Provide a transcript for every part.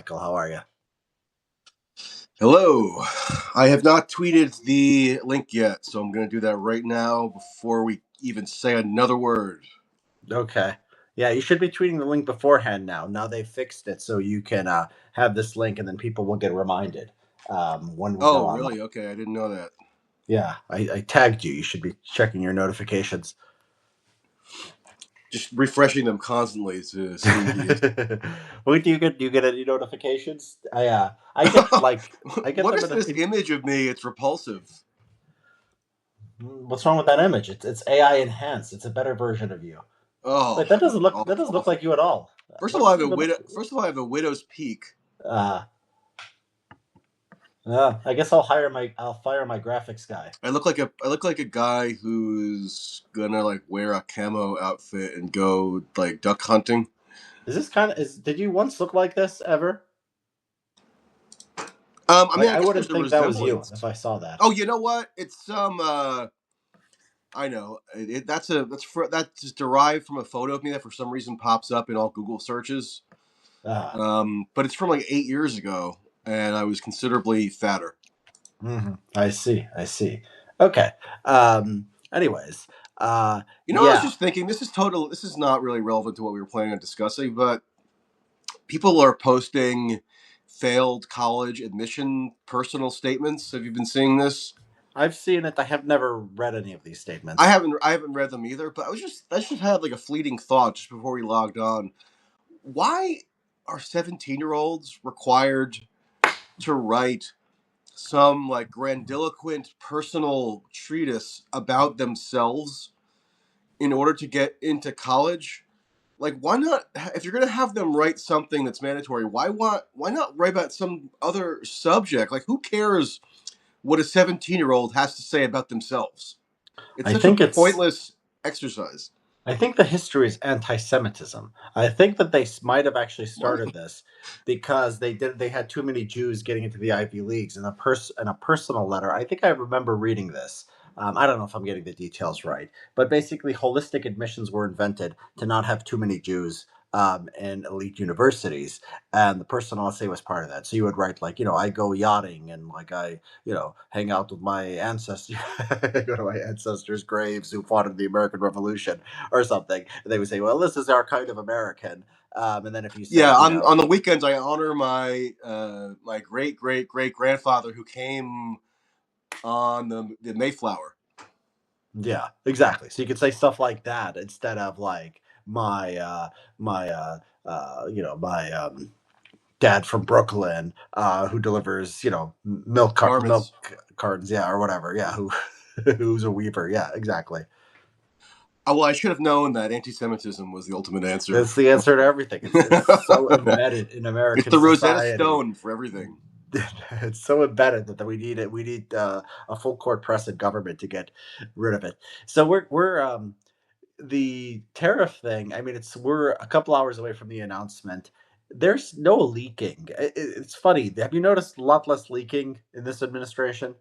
Michael. How are you? Hello. I have not tweeted the link yet, so I'm going to do that right now before we even say another word. Okay. Yeah, you should be tweeting the link beforehand now. Now they fixed it so you can have this link and then people will get reminded when we go Oh, online. really? Okay, I didn't know that. Yeah, I tagged you. You should be checking your notifications. Just refreshing them constantly to see. Wait, do you get any notifications? I get What them is in a. this image of me? It's repulsive. What's wrong with that image? It's AI enhanced. It's a better version of you. Oh, Wait, that doesn't look like awful. you at all. First of What all, I does have it a even look? widow. First of all, I have a widow's peak. Uh, I guess I'll fire my graphics guy. I look like a guy who's gonna like wear a camo outfit and go like duck hunting. Is this kind of is? Did you once look like this ever? I Like mean, I I guess there's wouldn't a think that was you resemblance. if I saw that. Oh, you know what? It's some. I know that's just derived from a photo of me that for some reason pops up in all Google searches. Uh, But it's from like 8 years ago, and I was considerably fatter. I see. I see. Okay. Anyways. I was Yeah. just thinking this is total. This is not really relevant to what we were planning on discussing, but people are posting failed college admission personal statements. Have you been seeing this? I've seen it. I have never read any of these I statements. haven't. I haven't read them either. But I just had like a fleeting thought just before we logged on. Why are 17-year-olds required to write some like grandiloquent personal treatise about themselves in order to get into college? Like, why not? If you're gonna have them write something that's mandatory, why not write about some other subject? Like, who cares what a 17-year-old has to say about themselves? It's I such a think it's. pointless exercise. I think the history is anti-Semitism. I think that they might have actually What? started this because they had too many Jews getting into the Ivy Leagues in a personal letter. I think I remember reading this. I don't know if I'm getting the details right, but basically, holistic admissions were invented to not have too many Jews in elite universities, and the personal essay was part of that. So you would write like, I go yachting and like I, hang out with my ancestors, go to my ancestors' graves who fought in the American Revolution or something. They would say, "Well, this is our kind of American." And then if you Yeah, said, on the weekends I honor my great great great grandfather who came on the Mayflower. yeah, exactly. So you could say stuff like that instead of like my my my dad from Brooklyn who delivers milk Garments. cartons, yeah, or whatever, yeah, who who's a weaver, yeah, exactly. Oh, well, I should have known that anti-Semitism was the ultimate answer. That's the answer to everything. It's so embedded in It's American the Rosetta society. Stone for everything. It's so embedded that we need it. We need a full court press and government to get rid of it. So we're the tariff thing. I mean, we're a couple hours away from the announcement. There's no leaking. It's funny. Have you noticed a lot less leaking in this administration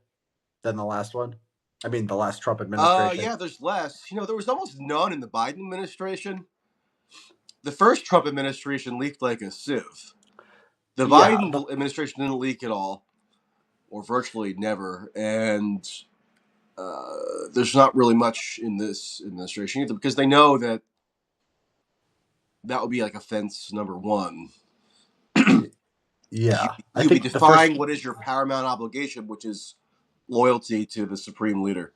than the last one? I mean, the last Trump administration. Yeah, there's less. There was almost none in the Biden administration. The first Trump administration leaked like a sieve. The Yeah, Biden administration didn't leak at all, or virtually never, and there's not really much in this administration either because they know that that would be like offense number one. You, yeah. I you'd be think the first. defying what is your paramount obligation, which is loyalty to the supreme leader.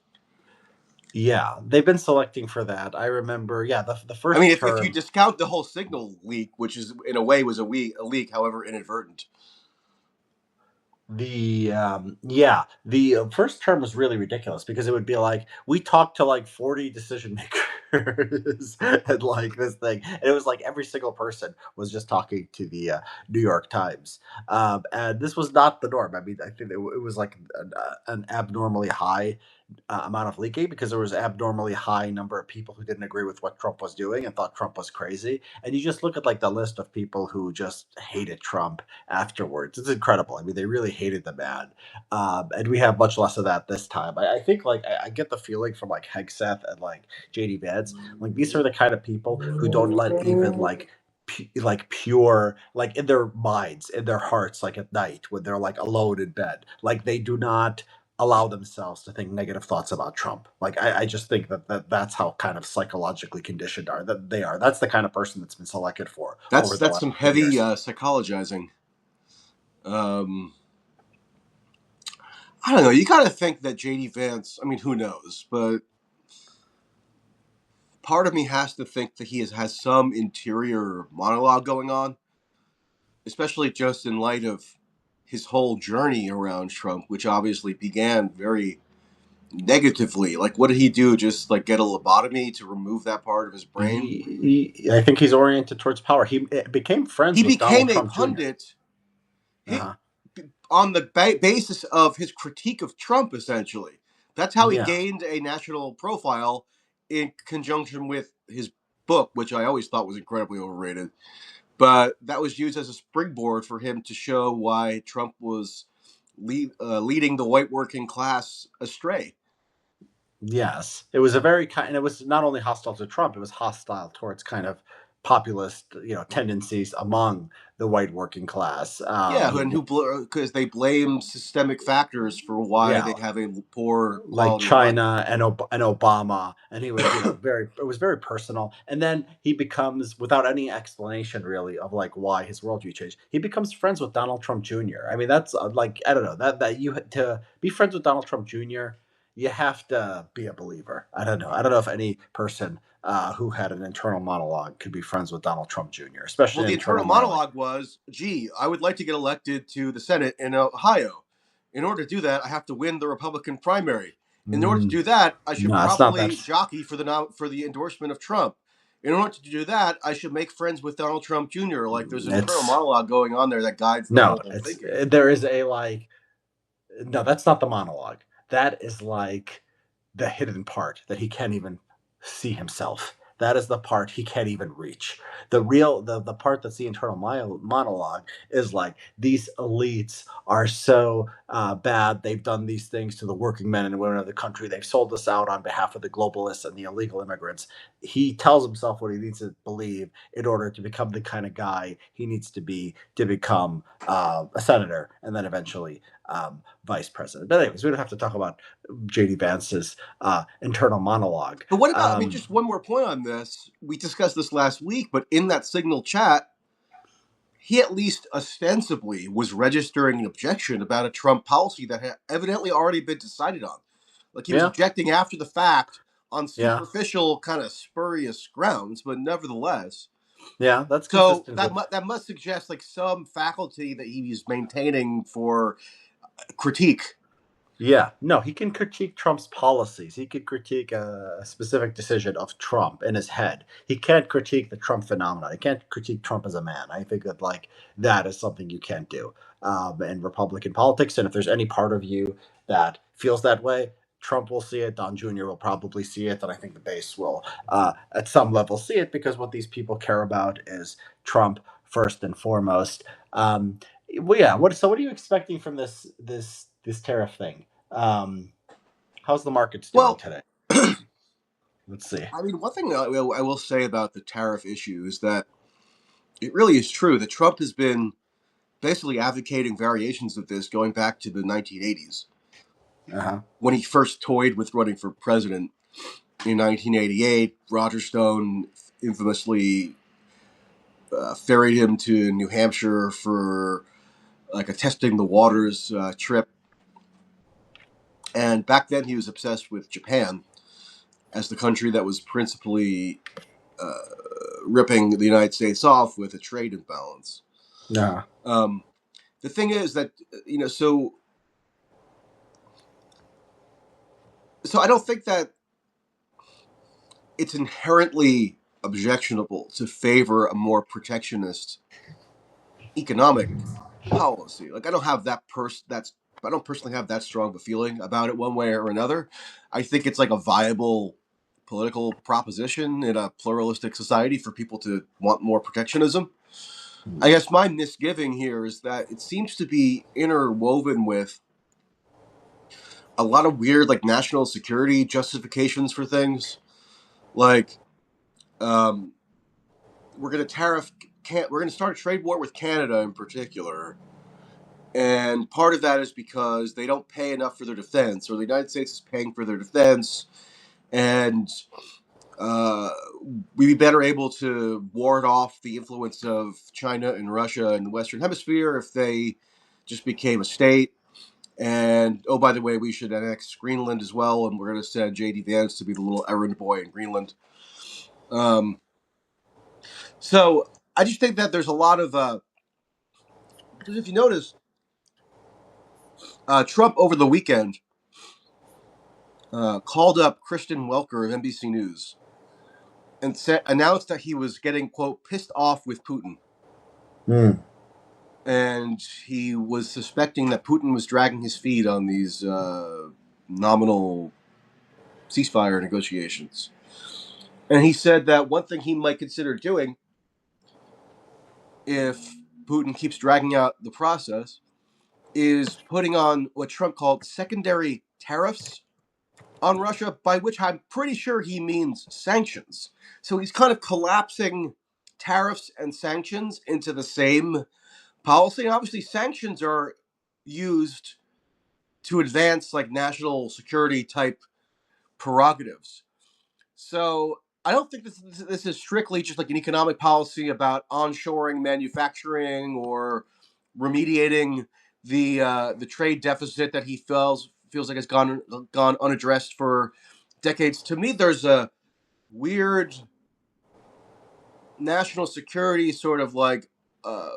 Yeah, they've been selecting for that. I remember. Yeah, the I mean, first if you term. discount the whole signal leak, which is in a way was a leak, however inadvertent. The first term was really ridiculous because it would be like we talked to like 40 decision makers and like this thing, and it was like every single person was just talking to the New York Times, and this was not the norm. I mean, I think it was like an abnormally high amount of leaking because there was abnormally high number of people who didn't agree with what Trump was doing and thought Trump was crazy. And you just look at like the list of people who just hated Trump afterwards. It's incredible. I mean, they really hated the man, and we have much less of that this time. I think like I get the feeling from like Hegseth and like JD Vance, like these are the kind of people who don't let even like like pure, like in their minds, in their hearts, like at night when they're like alone in bed, like they do not allow themselves to think negative thoughts about Trump. Like I just think that's how kind of psychologically conditioned are that they are. That's the kind of person that's been selected for over the That's last some 10 years. heavy psychologizing. Um, I don't know. You got to think that JD Vance. I mean, who knows? But part of me has to think that has some interior monologue going on, especially just in light of his whole journey around Trump, which obviously began very negatively. Like, what did he do? Just like get a lobotomy to remove that part of his brain? I think he's oriented towards power. He became He friends with Donald became a Trump Jr. pundit he, Uh-huh. on the basis of his critique of Trump, essentially. That's how he Yeah. gained a national profile in conjunction with his book, which I always thought was incredibly overrated. But that was used as a springboard for him to show why Trump was leading the white working class astray. Yes, it was a very kind. And it was not only hostile to Trump; it was hostile towards kind of populist, tendencies among the white working class. Yeah, and who because they blame systemic factors for why Yeah, they have a poor like quality of life. China and and Obama, and he was, very. It was very personal. And then he becomes, without any explanation really of like why his worldview changed, he becomes friends with Donald Trump Jr. I mean, that's like, I don't know, that you, to be friends with Donald Trump Jr., you have to be a believer. I don't know if any person who had an internal monologue could be friends with Donald Trump Jr., Well, especially an the internal internal monologue. monologue was, gee, I would like to get elected to the Senate in Ohio. In order to do that, I have to win the Republican primary. In order to Mm, do that, I should no, it's not probably that. jockey for the endorsement of Trump. In order to do that, I should make friends with Donald Trump Jr. Like there's an internal It's monologue going on there that guides the no, whole it's thinking. there is a like no, that's not the monologue. That is like the hidden part that he can't even see himself. That is the part he can't even reach. The part that's the internal monologue is like, these elites are so bad. They've done these things to the working men and women of the country. They've sold us out on behalf of the globalists and the illegal immigrants. He tells himself what he needs to believe in order to become the kind of guy he needs to be to become a senator and then eventually vice president. But anyways, we don't have to talk about JD Vance's internal monologue. But what about, I mean, just one more point on this. We discussed this last week, but in that Signal chat, he at least ostensibly was registering an objection about a Trump policy that had evidently already been decided on. Like he was Yeah, objecting after the fact on yeah, superficial, kind of spurious grounds, but nevertheless. yeah. That's So consistent with. that must suggest like some faculty that he's maintaining for critique. Yeah, no, he can critique Trump's policies. He could critique a specific decision of Trump in his head. He can't critique the Trump phenomenon. He can't critique Trump as a man. I think that like that is something you can't do in Republican politics. And if there's any part of you that feels that way, Trump will see it. Don Jr. will probably see it, and I think the base will, at some level, see it, because what these people care about is Trump first and foremost. Well, yeah. What are you expecting from this tariff thing? How's the markets doing Well, today? Let's see. I mean, one thing I will say about the tariff issue is that it really is true that Trump has been basically advocating variations of this going back to the 1980s Uh huh. when he first toyed with running for president in 1988. Roger Stone infamously ferried him to New Hampshire for like a testing the waters trip. And back then he was obsessed with Japan as the country that was principally uh, ripping the United States off with a trade imbalance. Yeah. Um, the thing is that so I don't think that it's inherently objectionable to favor a more protectionist economic policy. Like I don't personally have that strong of a feeling about it one way or another. I think it's like a viable political proposition in a pluralistic society for people to want more protectionism. I guess my misgiving here is that it seems to be interwoven with a lot of weird like national security justifications for things. Like um, we're going to tariff we're going to start a trade war with Canada in particular, and part of that is because they don't pay enough for their defense, or the United States is paying for their defense, and uh, we'd be better able to ward off the influence of China and Russia in the Western Hemisphere if they just became a state. And oh, by the way, we should annex Greenland as well, and we're going to send J.D. Vance to be the little errand boy in Greenland. Um, so I just think that there's a lot of because if you notice, Trump over the weekend called up Kristen Welker of NBC News and announced that he was getting quote pissed off with Putin, Hmm. and he was suspecting that Putin was dragging his feet on these nominal ceasefire negotiations. And he said that one thing he might consider doing if Putin keeps dragging out the process is putting on what Trump called secondary tariffs on Russia, by which I'm pretty sure he means sanctions. So he's kind of collapsing tariffs and sanctions into the same policy. And obviously, sanctions are used to advance like national security type prerogatives. So I don't think this is strictly just like an economic policy about onshoring manufacturing or remediating the trade deficit that he feels like has gone unaddressed for decades. To me, there's a weird national security sort of like uh,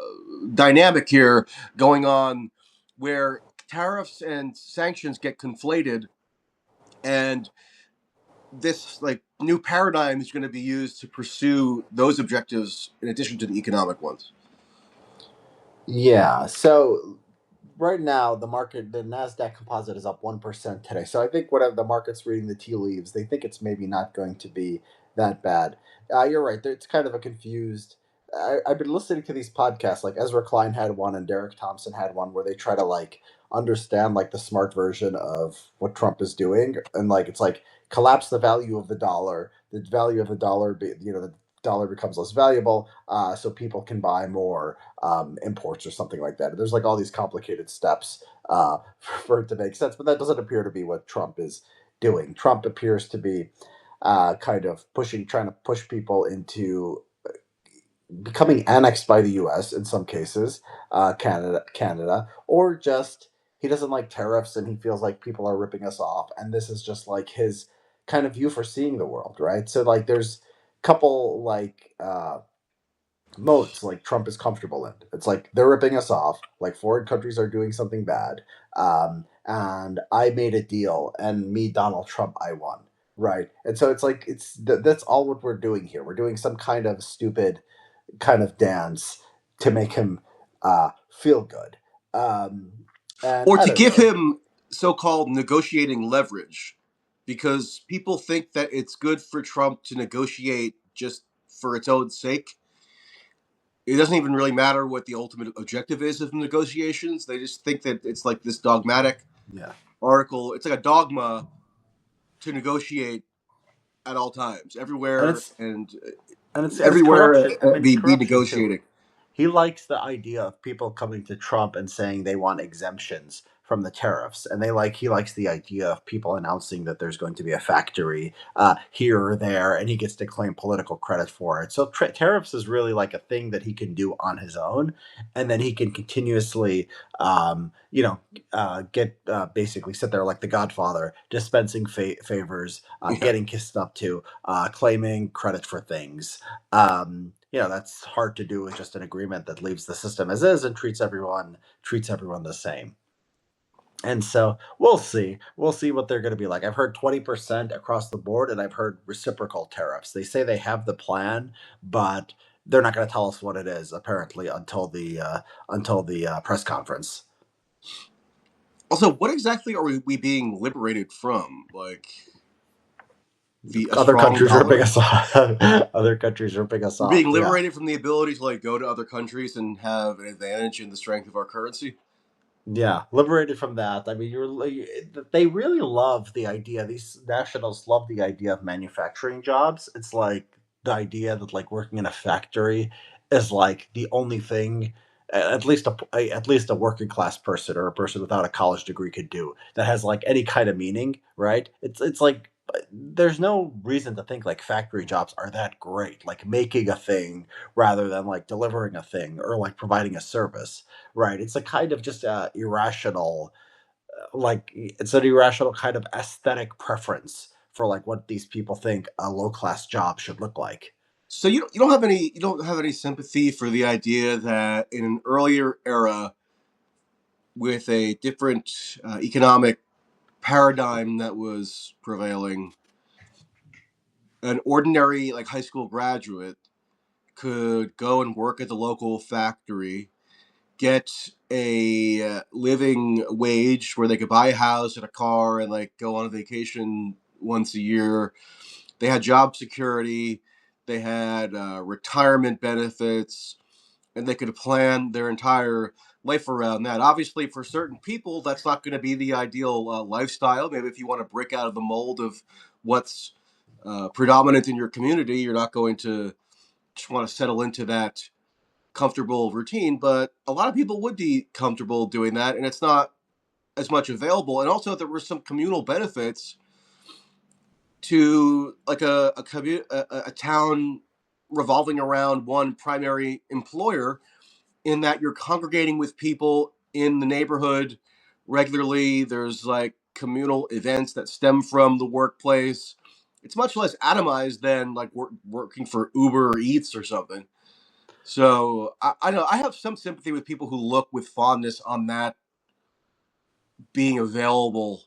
dynamic here going on, where tariffs and sanctions get conflated, and this like new paradigm is going to be used to pursue those objectives in addition to the economic ones. Yeah. So right now, the Nasdaq Composite is up 1% today. So I think whatever the market's reading the tea leaves, they think it's maybe not going to be that bad. You're right. It's kind of a confused. I've been listening to these podcasts, like Ezra Klein had one and Derek Thompson had one, where they try to like understand like the smart version of what Trump is doing, and like it's like collapse the value of the dollar. The value of the dollar, the dollar becomes less valuable, so people can buy more imports or something like that. There's like all these complicated steps for it to make sense, but that doesn't appear to be what Trump is doing. Trump appears to be kind of trying to push people into becoming annexed by the U.S. in some cases, Canada, or just he doesn't like tariffs and he feels like people are ripping us off, and this is just like his kind of view for seeing the world, right? So like, there's a couple like modes like Trump is comfortable in. It's like they're ripping us off, like foreign countries are doing something bad, and I made a deal, and me, Donald Trump, I won, right? And so it's like that's all what we're doing here. We're doing some kind of stupid kind of dance to make him feel good, um, and Or I to don't give know. him so-called negotiating leverage, because people think that it's good for Trump to negotiate just for its own sake. It doesn't even really matter what the ultimate objective is of negotiations. They just think that it's like this dogmatic Yeah, article. It's like a dogma to negotiate at all times, and everywhere, it's and it's corruption. I mean, it's be corruption too. negotiating. He likes the idea of people coming to Trump and saying they want exemptions from the tariffs, and he likes the idea of people announcing that there's going to be a factory here or there, and he gets to claim political credit for it. So tariffs is really like a thing that he can do on his own, and then he can continuously, get basically sit there like the Godfather, dispensing favors, Yeah. getting kissed up to, claiming credit for things. That's hard to do with just an agreement that leaves the system as is and treats everyone the same. And so we'll see. We'll see what they're going to be like. I've heard 20% across the board, and I've heard reciprocal tariffs. They say they have the plan, but they're not going to tell us what it is apparently until the press conference. Also, what exactly are we being liberated from? Like a Other strong countries ripping dollar? us off. Other countries ripping us We're off. being Yeah. liberated from the ability to like go to other countries and have an advantage in the strength of our currency. Yeah, liberated from that. I mean, they really love the idea. These nationals love the idea of manufacturing jobs. It's like the idea that like working in a factory is like the only thing at least a working class person or a person without a college degree could do that has like any kind of meaning, right? It's like there's no reason to think like factory jobs are that great, like making a thing rather than like delivering a thing or like providing a service, right? It's a kind of just irrational, like it's an irrational kind of aesthetic preference for like what these people think a low class job should look like. So you don't have any sympathy for the idea that in an earlier era with a different economic paradigm that was prevailing, an ordinary like high school graduate could go and work at the local factory, get a living wage where they could buy a house and a car and like go on a vacation once a year. They had job security, they had retirement benefits, and they could plan their entire life around that. Obviously, for certain people, that's not going to be the ideal lifestyle. Maybe if you want to break out of the mold of what's predominant in your community, you're not going to just want to settle into that comfortable routine. But a lot of people would be comfortable doing that, and it's not as much available. And also, there were some communal benefits to like a town revolving around one primary employer, in that you're congregating with people in the neighborhood regularly. There's like communal events that stem from the workplace. It's much less atomized than like working for Uber or Eats or something. So I know I have some sympathy with people who look with fondness on that being available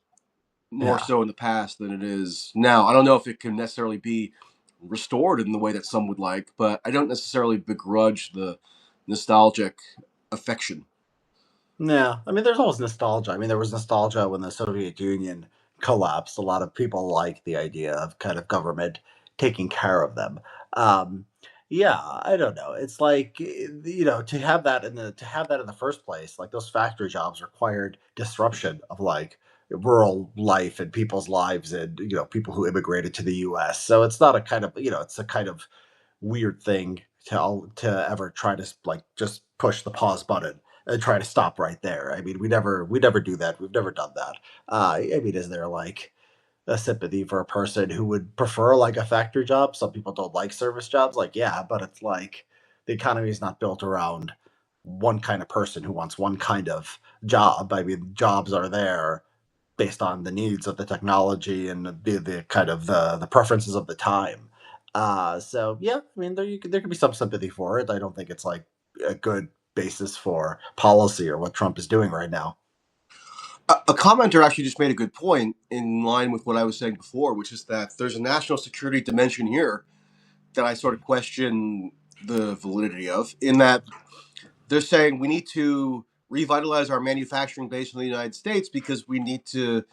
more Yeah. so in the past than it is now. I don't know if it can necessarily be restored in the way that some would like, but I don't necessarily begrudge the nostalgic affection. Yeah, I mean, there's always nostalgia. I mean, there was nostalgia when the Soviet Union collapsed. A lot of people like the idea of kind of government taking care of them. Um, yeah, I don't know. It's like to have that in the first place, like those factory jobs required disruption of like rural life and people's lives and people who immigrated to the U.S. So it's not a kind of it's a kind of weird thing to ever try to like just push the pause button and try to stop right there. I mean, we never do that. We've never done that. I mean, is there like a sympathy for a person who would prefer like a factory job? Some people don't like service jobs. Like, yeah, but it's like the economy is not built around one kind of person who wants one kind of job. I mean, jobs are there based on the needs of the technology and the kind of the preferences of the time. So yeah, I mean there could be some sympathy for it. I don't think it's like a good basis for policy or what Trump is doing right now. A commenter actually just made a good point in line with what I was saying before, which is that there's a national security dimension here that I sort of question the validity of, in that they're saying we need to revitalize our manufacturing base in the United States because we need to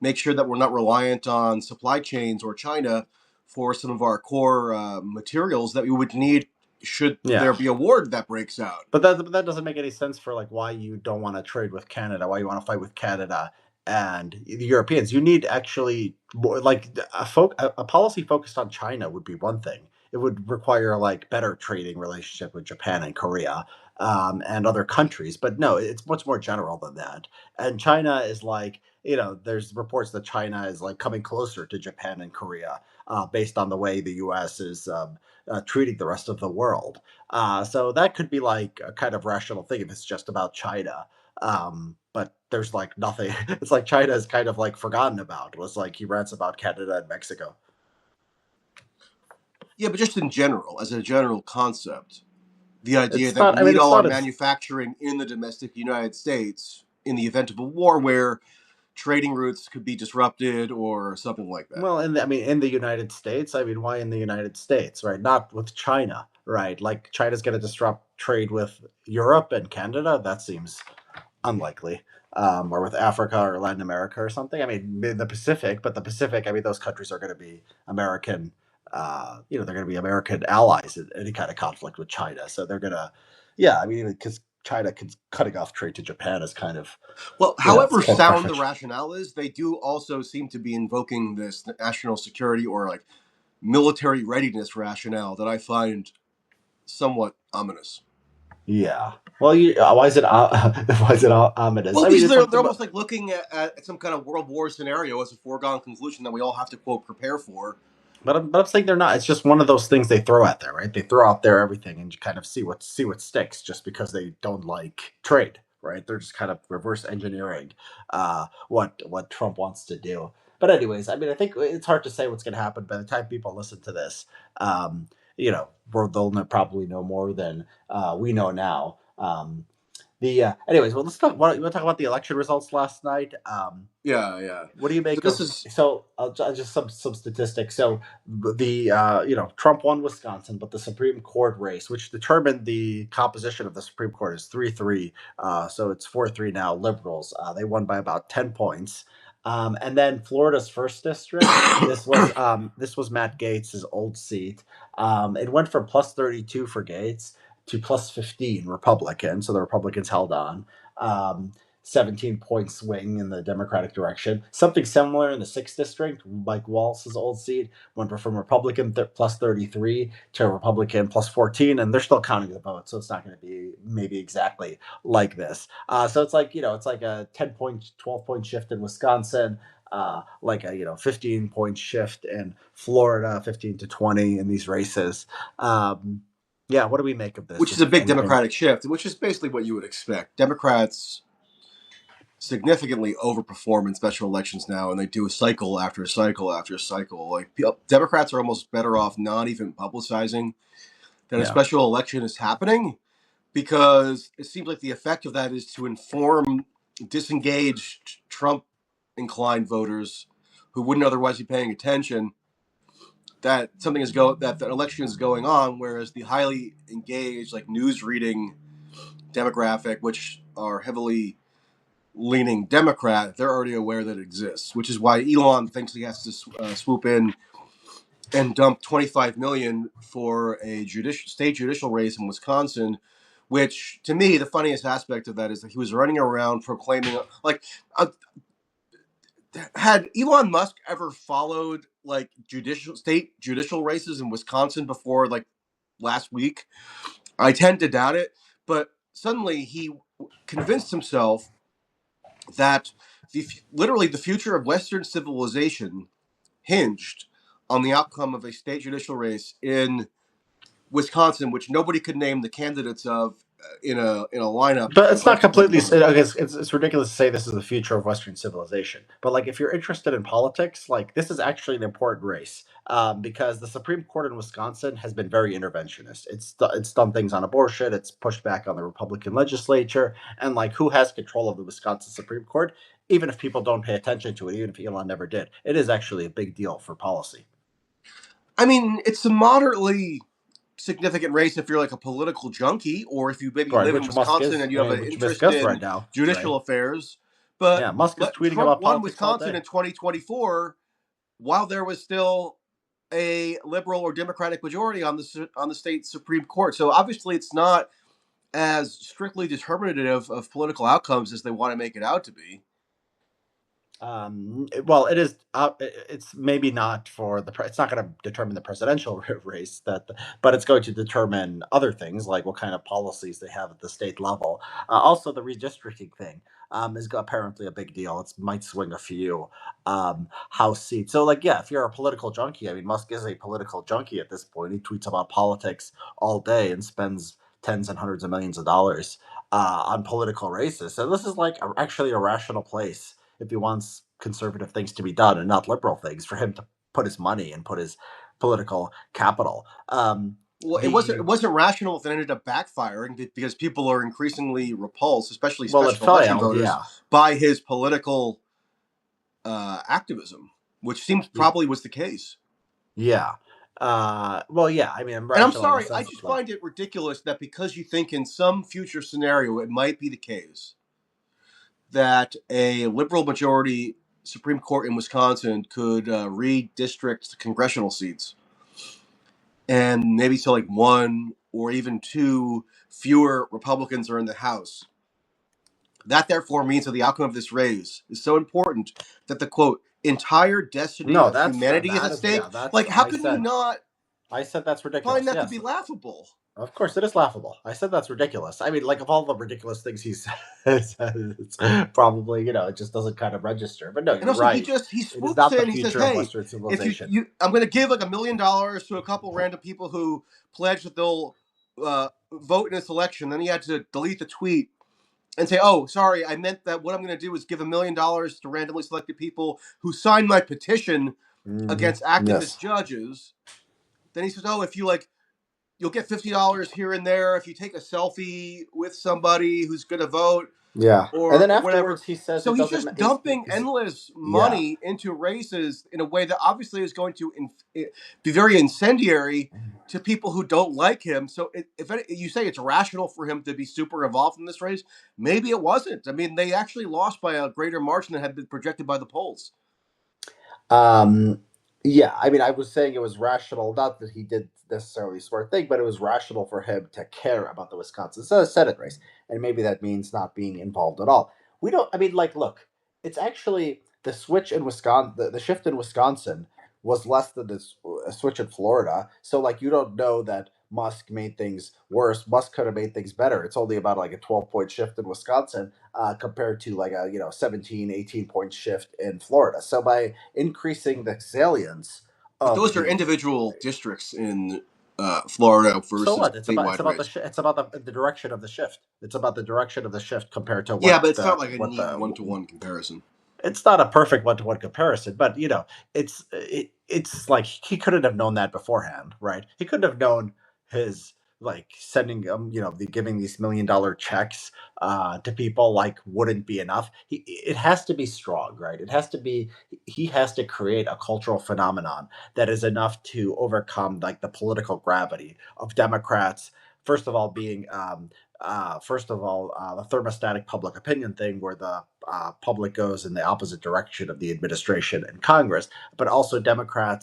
make sure that we're not reliant on supply chains or China for some of our core materials that we would need should Yeah. there be a war that breaks out. But that doesn't make any sense for like why you don't want to trade with Canada, why you want to fight with Canada and the Europeans. You need actually like a policy focused on China would be one thing. It would require like better trading relationship with Japan and Korea and other countries. But no, it's much more general than that. And China is like there's reports that China is like coming closer to Japan and Korea based on the way the U.S. is treating the rest of the world. So that could be like a kind of rational thing if it's just about China. But there's like nothing. It's like China is kind of like forgotten about. It was like he rants about Canada and Mexico. Yeah, but just in general, as a general concept, the idea It's that we not. I mean, need it's all our not as manufacturing in the domestic United States in the event of a war where trading routes could be disrupted or something like that. well. I mean, in the United States. I mean, why in the United States, right? Not with China, right? Like China's going to disrupt trade with Europe and Canada. That seems unlikely. Or with Africa or Latin America or something. I mean, the Pacific, but the Pacific, I mean, those countries are going to be American. They're going to be American allies in any kind of conflict with China. So they're going to, yeah, I mean, because China cutting off trade to Japan is kind of, Well, it's however kind of sound the preferential. rationale is, they do also seem to be invoking this national security or like military readiness rationale that I find somewhat ominous. Yeah. Well, why is it why is it ominous? Well, I mean, because it's like they're almost like looking at some kind of World War scenario as a foregone conclusion that we all have to quote prepare for. but I'm saying they're not. It's just one of those things they throw out there, right? They throw out there everything, and you kind of see what sticks, just because they don't like trade, right? They're just kind of reverse engineering what Trump wants to do. But anyways, I mean, I think it's hard to say what's going to happen by the time people listen to this. Um, they'll probably know more than we know now. Anyways, well, let's talk. You want to talk about the election results last night? Yeah, yeah. What do you So make this of? is So just some statistics. So the Trump won Wisconsin, but the Supreme Court race, which determined the composition of the Supreme Court, is 3-3. So it's 4-3 now. Liberals they won by about 10 points. And then Florida's first district. This was Matt Gates' old seat. It went from +32 for Gates to +15 Republican. So the Republicans held on. Um, 17-point swing in the Democratic direction. Something similar in the 6th district. Mike Walz's old seat went from Republican +33 to Republican +14, and they're still counting the votes, so it's not going to be maybe exactly like this. So it's like a 10-point, 12-point shift in Wisconsin. Like a 15-point shift in Florida, 15 to 20 in these races. Yeah, what do we make of this? which is a If big anything, Democratic shift, which is basically what you would expect. Democrats significantly overperform in special elections now, and they do a cycle after a cycle after a cycle. Like Democrats are almost better off not even publicizing that a yeah. special election is happening, because it seems like the effect of that is to inform disengaged Trump inclined voters who wouldn't otherwise be paying attention that that the election is going on, whereas the highly engaged, like news reading demographic, which are heavily leaning Democrat, they're already aware that it exists, which is why Elon thinks he has to swoop in and dump 25 million for a state judicial race in Wisconsin. Which, to me, the funniest aspect of that is that he was running around proclaiming, like, uh, had Elon Musk ever followed like state judicial races in Wisconsin before, like last week? I tend to doubt it, but suddenly he convinced himself that literally the future of Western civilization hinged on the outcome of a state judicial race in Wisconsin, which nobody could name the candidates of in a lineup But for it's not president of the completely. government. I guess it's ridiculous to say this is the future of Western civilization. But like, if you're interested in politics, like this is actually an important race because the Supreme Court in Wisconsin has been very interventionist. It's done things on abortion. It's pushed back on the Republican legislature, and like, who has control of the Wisconsin Supreme Court? Even if people don't pay attention to it, even if Elon never did, it is actually a big deal for policy. I mean, it's a moderately significant race if you're like a political junkie, or if you maybe Right, live in which Musk Wisconsin is, and you have an which Musk interest is right in now, judicial right? affairs. But Yeah, Musk is tweeting Trump about won politics all Wisconsin day. in 2024 while there was still a liberal or Democratic majority on the state Supreme Court. So obviously, it's not as strictly determinative of political outcomes as they want to make it out to be. Well, it is. It's maybe not for it's not going to determine the presidential race, but it's going to determine other things like what kind of policies they have at the state level. Also, the redistricting thing is apparently a big deal. It might swing a few House seats. So, like, yeah, if you're a political junkie, I mean, Musk is a political junkie at this point. He tweets about politics all day and spends tens and hundreds of millions of dollars on political races. So this is like actually a rational place if he wants conservative things to be done and not liberal things, for him to put his money and put his political capital. Well, The it wasn't rational if it ended up backfiring, because people are increasingly repulsed, especially Well, it special election failed. voters, Yeah, by his political activism, which seems probably was the case. yeah. Well, yeah. I mean, I'm And I'm rational in the sorry, I sense just of like, find it ridiculous that because you think in some future scenario it might be the case that a liberal majority Supreme Court in Wisconsin could redistrict congressional seats, and maybe so like one or even two fewer Republicans are in the House. That therefore means that the outcome of this race is so important that the quote entire destiny no, of that's humanity is that at is yeah. stake. That's Like, how can you not I said that's find ridiculous. that to Yes, be laughable? Of course, it is laughable. I said that's ridiculous. I mean, like of all the ridiculous things he says, it's probably it just doesn't kind of register. But no, And you're also, right. he It is swoops not the in. He says, future of "Hey, Western if civilization. I'm going to give like $1 million to a couple random people who pledge that they'll vote in this election." Then he had to delete the tweet and say, "Oh, sorry, I meant that what I'm going to do is give $1 million to randomly selected people who signed my petition against activist Yes. judges." Then he says, "Oh, if you like, you'll get $50 here and there if you take a selfie with somebody who's going to vote." Yeah. And or then whatever. afterwards, he says So it he's doesn't. just dumping He's endless yeah. money into races in a way that obviously is going to be very incendiary to people who don't like him. So if you say it's rational for him to be super involved in this race, maybe it wasn't. I mean, they actually lost by a greater margin than had been projected by the polls. Um, yeah, I mean, I was saying it was rational, not that he did necessarily smart thing, but it was rational for him to care about the Wisconsin Senate race, and maybe that means not being involved at all. We don't. I mean, like, look, it's actually the switch in Wisconsin, the shift in Wisconsin was less than this switch in Florida. So, like, you don't know that Musk made things worse. Musk could have made things better. It's only about like a 12-point shift in Wisconsin compared to like a 17, 18-point shift in Florida. So by increasing the salience But of those are the individual districts in Florida so versus what? It's statewide about race. it's about the direction of the shift. It's about the direction of the shift compared to Yeah, what but it's the not like a what neat the one-to-one comparison. it's not a perfect one-to-one comparison, but it's like he couldn't have known that beforehand, right? He couldn't have known his like sending giving these $1 million checks to people like wouldn't be enough. It has to be strong, right? It has to be he has to create a cultural phenomenon that is enough to overcome like the political gravity of Democrats. First of all, being the thermostatic public opinion thing, where the public goes in the opposite direction of the administration and Congress, but also Democrats